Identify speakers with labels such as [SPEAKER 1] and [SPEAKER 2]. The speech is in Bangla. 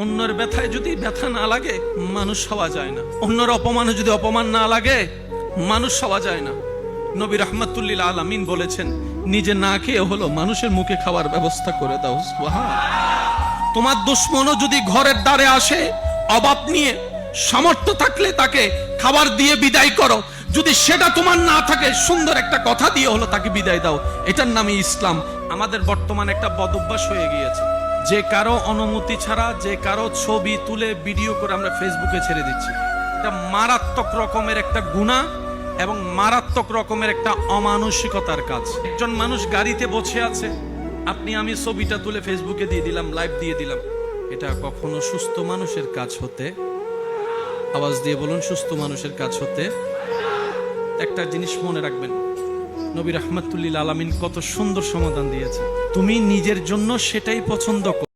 [SPEAKER 1] অন্যের ব্যথায় যদি ব্যথা না লাগে মানুষ হওয়া যায় না, অন্যের অপমানে যদি অপমান না লাগে মানুষ হওয়া যায় না। নবী রাহমাতুল্লিল আলামিন বলেছেন, নিজে না খেয়ে হলো মানুষের মুখে খাওয়ার ব্যবস্থা করে দাও। তোমার দুশমনও যদি ঘরের দ্বারে আসে অভাব নিয়ে, সামর্থ্য থাকলে তাকে খাবার দিয়ে বিদায় করো, যদি সেটা তোমার না থাকে সুন্দর একটা কথা দিয়ে হলো তাকে বিদায় দাও। এটার নামই ইসলাম। আমাদের বর্তমানে একটা বদভ্যাস হয়ে গিয়েছে, যে কারো অনুমতি ছাড়া যে কারো ছবি তুলে ভিডিও করে আমরা ফেসবুকে ছেড়ে দিচ্ছি। এটা মারাত্মক রকমের একটা গুনাহ এবং মারাত্মক রকমের একটা অমানসিকতার কাজ। একজন মানুষ গাড়িতে বসে আছে, আপনি আমি ছবিটা তুলে ফেসবুকে দিয়ে দিলাম, লাইভ দিয়ে দিলাম। এটা কখনো সুস্থ মানুষের কাজ হতে, আওয়াজ দিয়ে বলুন, সুস্থ মানুষের কাজ হতে। একটা জিনিস মনে রাখবেন, নবী রাহমাতুল্লিল আলামিন কত সুন্দর সমাধান দিয়েছে। তুমি নিজের জন্য সেটাই পছন্দ করো।